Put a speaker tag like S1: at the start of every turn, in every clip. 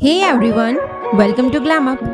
S1: Hey everyone, welcome to glam up.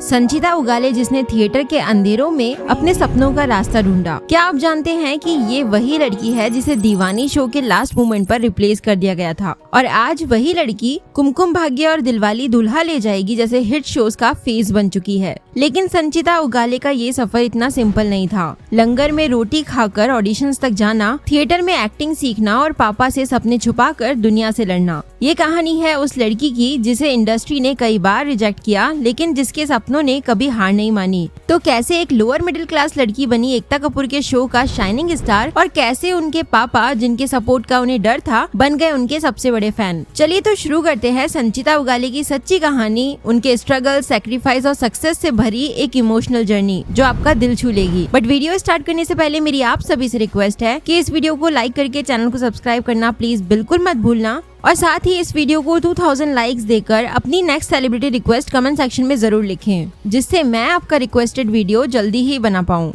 S1: Sanchita Ugale जिसने theatre के अंधेरों में अपने सपनों का रास्ता ढूंढा। क्या आप जानते हैं कि ये वही लड़की है जिसे दीवानी शो के लास्ट मोमेंट पर रिप्लेस कर दिया गया था और आज वही लड़की कुमकुम भाग्य और दिलवाली दुल्हा ले जाएगी जैसे हिट शोज का फेस बन चुकी है। लेकिन संचिता उगाले का ये सफर इतना सिंपल नहीं था। लंगर में रोटी खाकर ऑडिशंस तक जाना, थिएटर में एक्टिंग सीखना और पापा से सपने छुपाकर दुनिया से लड़ना। ये कहानी है उस लड़की की जिसे इंडस्ट्री ने कई बार रिजेक्ट किया लेकिन जिसके सपनों ने कभी हार नहीं मानी। तो कैसे एक लोअर मिडिल क्लास लड़की बनी एकता कपूर के शो का शाइनिंग स्टार और कैसे उनके पापा जिनके सपोर्ट का उन्हें डर था बन गए उनके सबसे बड़े फैन। चलिए तो शुरू करते हैं संचिता उगाले की सच्ची कहानी, उनके स्ट्रगल, सैक्रिफाइस और सक्सेस से भरी एक इमोशनल जर्नी जो आपका दिल छू लेगी। बट वीडियो स्टार्ट करने से पहले मेरी आप सभी से रिक्वेस्ट है कि इस वीडियो को लाइक करके चैनल को सब्सक्राइब करना प्लीज बिल्कुल मत भूलना और साथ ही इस वीडियो को 2000 लाइक्स देकर अपनी next celebrity request comment section में जरूर लिखें जिससे मैं आपका रिक्वेस्टेड वीडियो जल्दी ही बना पाऊँ।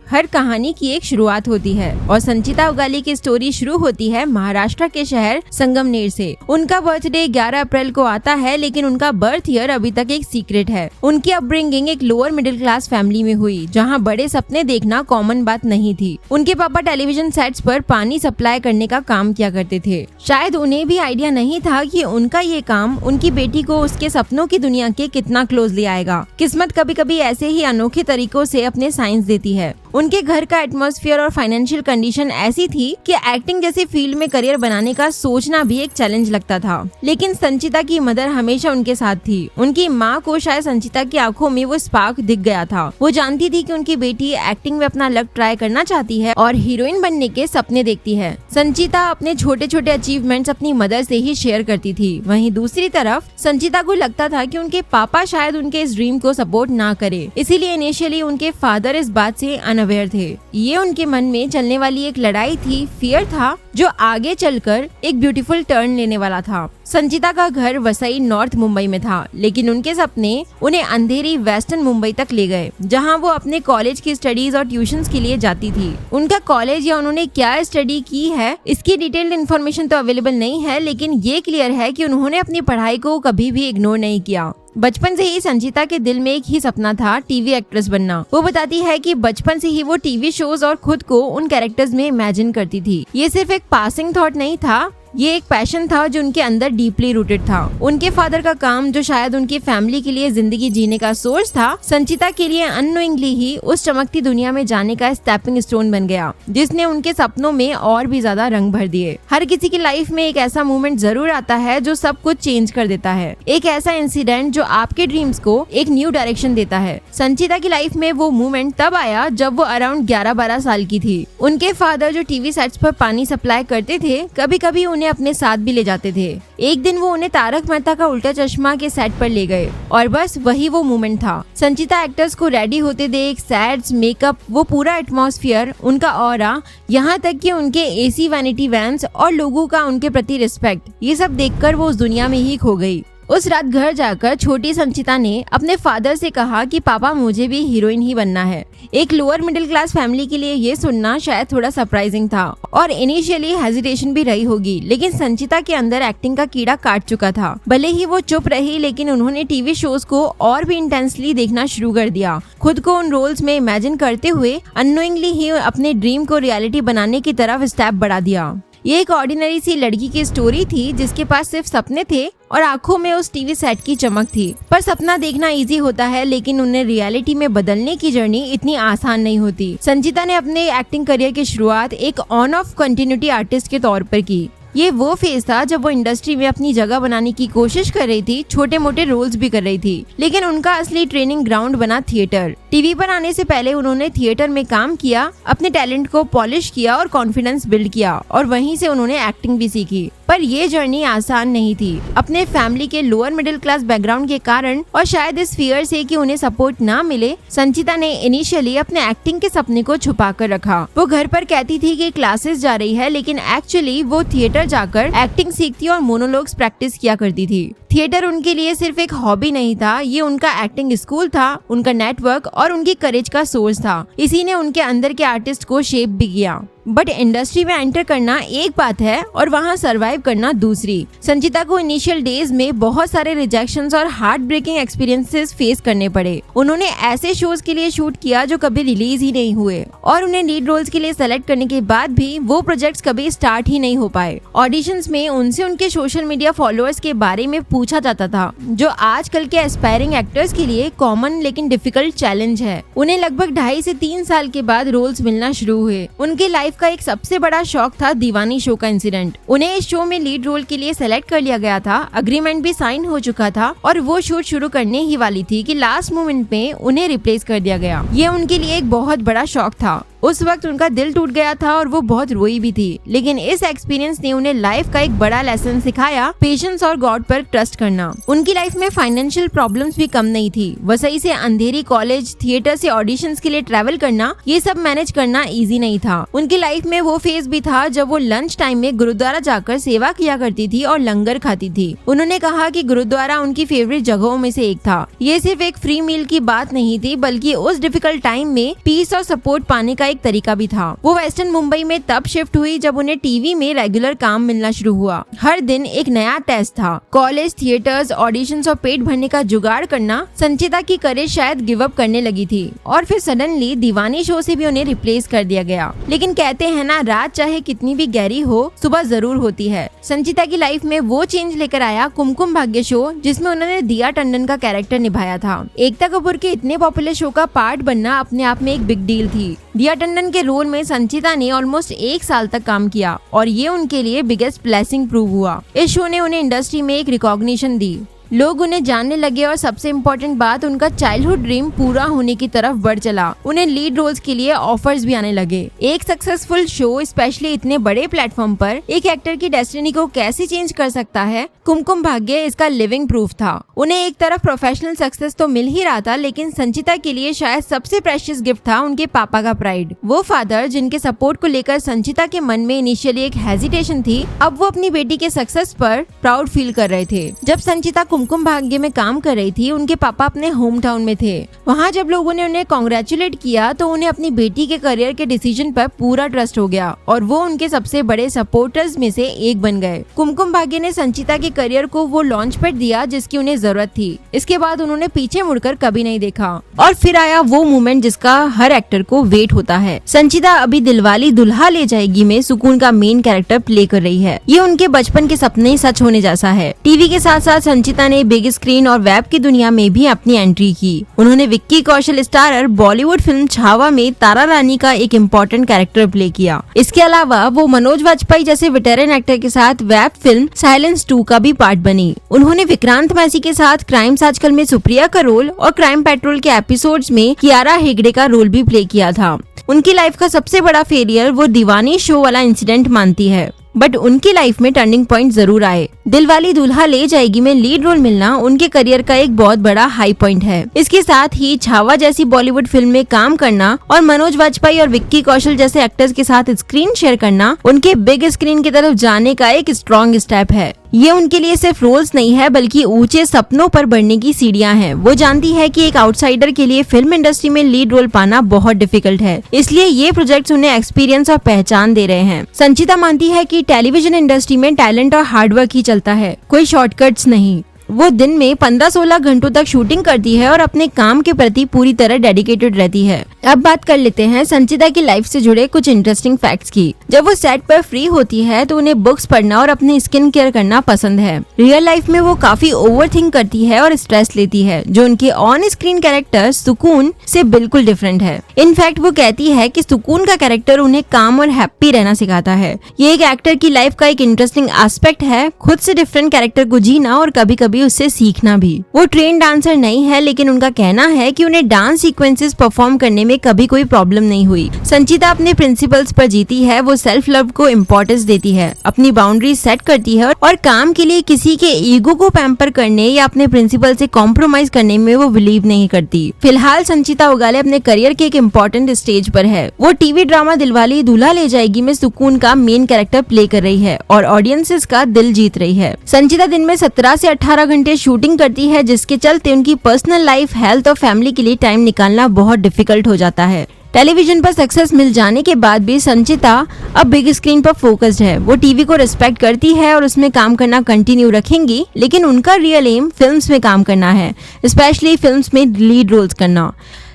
S1: हर कहानी की एक शुरुआत होती है और संचिता उगाले की स्टोरी शुरू होती है महाराष्ट्र के शहर संगमनेर से। उनका बर्थडे 11 अप्रैल को आता है लेकिन उनका बर्थ ईयर अभी तक एक सीक्रेट है। उनकी अपब्रिंगिंग एक लोअर मिडिल क्लास फैमिली में हुई जहां बड़े सपने देखना कॉमन बात नहीं थी। उनके पापा टेलीविजन सेट्स पर पानी सप्लाई करने का काम किया करते थे। शायद उन्हें भी आइडिया नहीं था कि उनका ये काम उनकी बेटी को उसके सपनों की दुनिया के कितना क्लोज ले आएगा। किस्मत कभी कभी ऐसे ही अनोखे तरीकों से अपने साइंस देती है। उनके घर का एटमॉस्फेयर और फाइनेंशियल कंडीशन ऐसी थी कि एक्टिंग जैसी फील्ड में करियर बनाने का सोचना भी एक चैलेंज लगता था। लेकिन संचिता की मदर हमेशा उनके साथ थी। उनकी माँ को शायद संचिता की आंखों में वो स्पार्क दिख गया था। वो जानती थी कि उनकी बेटी एक्टिंग में अपना लक ट्राई करना चाहती है और हीरोइन बनने के सपने देखती है। संचिता अपने छोटे छोटे अचीवमेंट्स अपनी मदर से ही शेयर करती थी। वहीं दूसरी तरफ संचिता को लगता था कि उनके पापा शायद उनके इस ड्रीम को सपोर्ट ना करे, इसीलिए इनिशियली उनके फादर इस बात से अनअवेयर थे। ये उनके मन में चलने वाली एक लड़ाई थी, फियर था जो आगे चलकर एक ब्यूटीफुल टर्न लेने वाला था। संचिता का घर वसई नॉर्थ मुंबई में था लेकिन उनके सपने उन्हें अंधेरी वेस्टर्न मुंबई तक ले गए जहां वो अपने कॉलेज की स्टडीज और ट्यूशंस के लिए जाती थी। उनका कॉलेज या उन्होंने क्या स्टडी की है इसकी डिटेल्ड इन्फॉर्मेशन तो अवेलेबल नहीं है लेकिन ये क्लियर है कि उन्होंने अपनी पढ़ाई को कभी भी इग्नोर नहीं किया। बचपन से ही संचिता के दिल में एक ही सपना था, टीवी एक्ट्रेस बनना। वो बताती है कि बचपन से ही वो टीवी शोज और खुद को उन कैरेक्टर्स में इमेजिन करती थी। ये सिर्फ एक पासिंग थॉट नहीं था, ये एक पैशन था जो उनके अंदर डीपली रूटेड था। उनके फादर का काम जो शायद उनकी फैमिली के लिए जिंदगी जीने का सोर्स था, संचिता के लिए अननोइंगली ही उस चमकती दुनिया में जाने का स्टेपिंग स्टोन बन गया जिसने उनके सपनों में और भी ज्यादा रंग भर दिए। हर किसी की लाइफ में एक ऐसा मोमेंट जरूर आता है जो सब कुछ चेंज कर देता है, एक ऐसा इंसिडेंट जो आपके ड्रीम्स को एक न्यू डायरेक्शन देता है। संचिता की लाइफ में वो मोमेंट तब आया जब वो अराउंड 11-12 साल की थी। उनके फादर जो टीवी सेट्स पर पानी सप्लाई करते थे कभी कभी उन्हें अपने साथ भी ले जाते थे। एक दिन वो उन्हें तारक मेहता का उल्टा चश्मा के सेट पर ले गए और बस वही वो मोमेंट था। संचिता एक्टर्स को रेडी होते देख, सेट्स, मेकअप, वो पूरा एटमॉस्फेयर, उनका ऑरा, यहाँ तक कि उनके एसी वैनिटी वैन्स और लोगों का उनके प्रति रिस्पेक्ट, ये सब देखकर वो उस दुनिया में ही खो गई। उस रात घर जाकर छोटी संचिता ने अपने फादर से कहा कि पापा मुझे भी हीरोइन ही बनना है। एक लोअर मिडिल क्लास फैमिली के लिए ये सुनना शायद थोड़ा सरप्राइजिंग था और इनिशियली हेजिटेशन भी रही होगी लेकिन संचिता के अंदर एक्टिंग का कीड़ा काट चुका था। भले ही वो चुप रही लेकिन उन्होंने टीवी शोज को और भी इंटेंसली देखना शुरू कर दिया। खुद को उन रोल्स में इमेजिन करते हुए अननोइंगली ही अपने ड्रीम को रियलिटी बनाने की तरफ स्टेप बढ़ा दिया। ये एक ऑर्डिनरी सी लड़की की स्टोरी थी जिसके पास सिर्फ सपने थे और आंखों में उस टीवी सेट की चमक थी। पर सपना देखना इजी होता है लेकिन उन्हें रियलिटी में बदलने की जर्नी इतनी आसान नहीं होती। संचिता ने अपने एक्टिंग करियर की शुरुआत एक ऑन ऑफ कंटिन्यूटी आर्टिस्ट के तौर पर की। ये वो फेज था जब वो इंडस्ट्री में अपनी जगह बनाने की कोशिश कर रही थी, छोटे मोटे रोल्स भी कर रही थी लेकिन उनका असली ट्रेनिंग ग्राउंड बना थिएटर। टीवी पर आने से पहले उन्होंने थिएटर में काम किया, अपने टैलेंट को पॉलिश किया और कॉन्फिडेंस बिल्ड किया और वहीं से उन्होंने एक्टिंग भी सीखी। पर ये जर्नी आसान नहीं थी। अपने फैमिली के लोअर मिडिल क्लास बैकग्राउंड के कारण और शायद इस फियर से कि उन्हें सपोर्ट ना मिले, संचिता ने इनिशियली अपने एक्टिंग के सपने को छुपा कर रखा। वो घर पर कहती थी कि क्लासेस जा रही है लेकिन एक्चुअली वो थिएटर जाकर एक्टिंग सीखती और मोनोलॉग्स प्रैक्टिस किया करती थी। थिएटर उनके लिए सिर्फ एक हॉबी नहीं था, ये उनका एक्टिंग स्कूल था, उनका नेटवर्क और उनकी करेज का सोर्स था। इसी ने उनके अंदर के आर्टिस्ट को शेप भी किया। बट इंडस्ट्री में एंटर करना एक बात है और वहाँ सरवाइव करना दूसरी। संचिता को इनिशियल डेज में बहुत सारे रिजेक्शंस और हार्ट ब्रेकिंग एक्सपीरियंसेस फेस करने पड़े। उन्होंने ऐसे शोज के लिए शूट किया जो कभी रिलीज ही नहीं हुए और उन्हें लीड रोल्स के लिए सेलेक्ट करने के बाद भी वो प्रोजेक्ट्स कभी स्टार्ट ही नहीं हो पाए। ऑडिशंस में उनसे उनके सोशल मीडिया फॉलोअर्स के बारे में पूछा जाता था, जो आजकल के एस्पायरिंग एक्टर्स के लिए कॉमन लेकिन डिफिकल्ट चैलेंज है। उन्हें लगभग 2.5 से 3 साल के बाद रोल्स मिलना शुरू हुए। उनकी लाइफ का एक सबसे बड़ा शौक था दीवानी शो का इंसिडेंट। उन्हें इस शो में लीड रोल के लिए सेलेक्ट कर लिया गया था, अग्रीमेंट भी साइन हो चुका था और वो शूट शुरू करने ही वाली थी कि लास्ट मोमेंट में उन्हें रिप्लेस कर दिया गया। ये उनके लिए एक बहुत बड़ा शौक था। उस वक्त उनका दिल टूट गया था और वो बहुत रोई भी थी, लेकिन इस एक्सपीरियंस ने उन्हें लाइफ का एक बड़ा लेसन सिखाया, पेशेंस और गॉड पर ट्रस्ट करना। उनकी लाइफ में फाइनेंशियल प्रॉब्लम्स भी कम नहीं थी। वसई से अंधेरी कॉलेज, थिएटर से ऑडिशंस के लिए ट्रैवल करना, ये सब मैनेज करना इजी नहीं था। उनकी लाइफ में वो फेज भी था जब वो लंच टाइम में गुरुद्वारा जाकर सेवा किया करती थी और लंगर खाती थी। उन्होंने कहा कि गुरुद्वारा उनकी फेवरेट जगहों में से एक था। ये सिर्फ एक फ्री मील की बात नहीं थी, बल्कि उस डिफिकल्ट टाइम में पीस और सपोर्ट पाने का एक तरीका भी था। वो वेस्टर्न मुंबई में तब शिफ्ट हुई जब उन्हें टीवी में रेगुलर काम मिलना शुरू हुआ। हर दिन एक नया टेस्ट था। कॉलेज, थिएटर्स, ऑडिशंस और पेट भरने का जुगाड़ करना संचिता की करियर शायद गिव अप करने लगी थी और फिर सडनली दीवानी शो से भी उन्हें रिप्लेस कर दिया गया। लेकिन कहते हैं ना, रात चाहे कितनी भी गहरी हो, सुबह जरूर होती है। संचिता की लाइफ में वो चेंज लेकर आया कुमकुम भाग्य शो, जिसमें उन्होंने दिया टंडन का कैरेक्टर निभाया था। एकता कपूर के इतने पॉपुलर शो का पार्ट बनना अपने आप में एक बिग डील थी। दिया टंडन के रोल में संचिता ने ऑलमोस्ट 1 साल तक काम किया और ये उनके लिए बिगेस्ट ब्लेसिंग प्रूव हुआ। इस शो ने उन्हें इंडस्ट्री में एक रिकॉग्निशन दी, लोग उन्हें जानने लगे और सबसे इम्पोर्टेंट बात, उनका चाइल्डहुड ड्रीम पूरा होने की तरफ बढ़ चला। उन्हें लीड रोल्स के लिए ऑफर्स भी आने लगे। एक सक्सेसफुल शो, स्पेशली इतने बड़े प्लेटफॉर्म पर, एक एक्टर की डेस्टिनी को कैसे चेंज कर सकता है, कुमकुम भाग्य इसका लिविंग प्रूफ था। उन्हें एक तरफ प्रोफेशनल सक्सेस तो मिल ही रहा था, लेकिन संचिता के लिए शायद सबसे प्रेशियस गिफ्ट था उनके पापा का प्राइड। वो फादर जिनके सपोर्ट को लेकर संचिता के मन में इनिशियली एक हेजिटेशन थी, अब वो अपनी बेटी के सक्सेस पर प्राउड फील कर रहे थे। जब संचिता कुमकुम भाग्य में काम कर रही थी, उनके पापा अपने होम टाउन में थे। वहाँ जब लोगों ने उन्हें कॉन्ग्रेचुलेट किया तो उन्हें अपनी बेटी के करियर के डिसीजन पर पूरा ट्रस्ट हो गया और वो उनके सबसे बड़े सपोर्टर्स में से एक बन गए। कुमकुम भाग्य ने संचिता के करियर को वो लॉन्च पैड दिया जिसकी उन्हें जरूरत थी। इसके बाद उन्होंने पीछे मुड़कर कभी नहीं देखा और फिर आया वो मोमेंट जिसका हर एक्टर को वेट होता है। संचिता अभी दिलवाली दुल्हा ले जाएगी में सुकून का मेन कैरेक्टर प्ले कर रही है। ये उनके बचपन के सपने सच होने जैसा है। टीवी के साथ साथ संचिता ने बिग स्क्रीन और वेब की दुनिया में भी अपनी एंट्री की। उन्होंने विक्की कौशल स्टारर बॉलीवुड फिल्म छावा में तारा रानी का एक इम्पोर्टेंट कैरेक्टर प्ले किया। इसके अलावा वो मनोज वाजपेयी जैसे वेटरन एक्टर के साथ वेब फिल्म साइलेंस 2 का भी पार्ट बनी। उन्होंने विक्रांत मैसी के साथ क्राइम्स आजकल में सुप्रिया का रोल और क्राइम पेट्रोल के एपिसोड्स में कियारा हेगड़े का रोल भी प्ले किया था। उनकी लाइफ का सबसे बड़ा फेलियर वो दीवानी शो वाला इंसिडेंट मानती है, बट उनकी लाइफ में टर्निंग पॉइंट जरूर आए। दिलवाली दुल्हा ले जाएगी में लीड रोल मिलना उनके करियर का एक बहुत बड़ा हाई पॉइंट है। इसके साथ ही छावा जैसी बॉलीवुड फिल्म में काम करना और मनोज वाजपेयी और विक्की कौशल जैसे एक्टर्स के साथ स्क्रीन शेयर करना उनके बिग स्क्रीन की तरफ जाने का एक स्ट्रॉन्ग स्टेप है। ये उनके लिए सिर्फ रोल्स नहीं है, बल्कि ऊंचे सपनों पर बढ़ने की सीढ़ियां हैं। वो जानती है कि एक आउटसाइडर के लिए फिल्म इंडस्ट्री में लीड रोल पाना बहुत डिफिकल्ट है, इसलिए ये प्रोजेक्ट्स उन्हें एक्सपीरियंस और पहचान दे रहे हैं। संचिता मानती है कि टेलीविजन इंडस्ट्री में टैलेंट और हार्डवर्क ही चलता है, कोई शॉर्टकट्स नहीं। वो दिन में 15-16 घंटों तक शूटिंग करती है और अपने काम के प्रति पूरी तरह डेडिकेटेड रहती है। अब बात कर लेते हैं संचिता की लाइफ से जुड़े कुछ इंटरेस्टिंग फैक्ट्स की। जब वो सेट पर फ्री होती है तो उन्हें बुक्स पढ़ना और अपने स्किन केयर करना पसंद है। रियल लाइफ में वो काफी ओवरथिंक करती है और स्ट्रेस लेती है, जो उनके ऑन स्क्रीन कैरेक्टर सुकून से बिल्कुल डिफरेंट है। इनफैक्ट वो कहती है कि सुकून का कैरेक्टर उन्हें काम और हैप्पी रहना सिखाता है। ये एक एक्टर की लाइफ का एक इंटरेस्टिंग एस्पेक्ट है, खुद से डिफरेंट कैरेक्टर को जीना और कभी कभी उससे सीखना भी। वो ट्रेन डांसर नहीं है, लेकिन उनका कहना है कि उन्हें डांस सीक्वेंसेस परफॉर्म करने में कभी कोई प्रॉब्लम नहीं हुई। संचिता अपने प्रिंसिपल्स पर जीती है। वो सेल्फ लव को इम्पोर्टेंस देती है, अपनी बाउंड्री सेट करती है और काम के लिए किसी के ईगो को पैम्पर करने या अपने प्रिंसिपल से कॉम्प्रोमाइज करने में वो बिलीव नहीं करती। फिलहाल संचिता उगाले अपने करियर के एक इम्पोर्टेंट स्टेज पर है। वो टीवी ड्रामा दिलवाली दुल्हा ले जाएगी में सुकून का मेन कैरेक्टर प्ले कर रही है और ऑडियंसेस का दिल जीत रही है। संचिता दिन में 17 से 18 घंटे शूटिंग करती है, जिसके चलते उनकी पर्सनल लाइफ, हेल्थ और फैमिली के लिए टाइम निकालना बहुत डिफिकल्ट हो जाता है। टेलीविजन पर सक्सेस मिल जाने के बाद भी संचिता अब बिग स्क्रीन पर फोकस्ड है। वो टीवी को रिस्पेक्ट करती है और उसमें काम करना कंटिन्यू रखेंगी, लेकिन उनका रियल एम फिल्म्स में काम करना है, स्पेशली फिल्म्स में लीड रोल्स करना।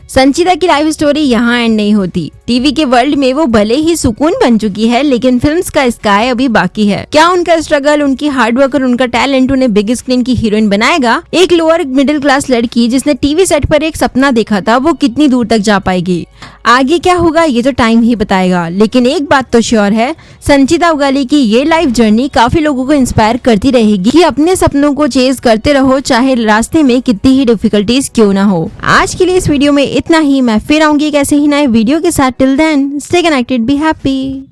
S1: संचिता की लाइफ स्टोरी यहाँ एंड नहीं होती। टीवी के वर्ल्ड में वो भले ही सुकून बन चुकी है, लेकिन फिल्म्स का स्काई अभी बाकी है। क्या उनका स्ट्रगल, उनकी हार्डवर्क और उनका टैलेंट उन्हें बिग स्क्रीन की हीरोइन बनाएगा? एक लोअर मिडिल क्लास लड़की जिसने टीवी सेट पर एक सपना देखा था, वो कितनी दूर तक जा पाएगी? आगे क्या होगा ये तो टाइम ही बताएगा, लेकिन एक बात तो श्योर है, संचिता उगाले की ये लाइफ जर्नी काफी लोगों को इंस्पायर करती रहेगी कि अपने सपनों को चेज करते रहो, चाहे रास्ते में कितनी ही डिफिकल्टीज क्यों ना हो। आज के लिए इस वीडियो में इतना ही। मैं फिर आऊंगी एक ऐसे ही नए वीडियो के साथ। Till then stay connected, be happy.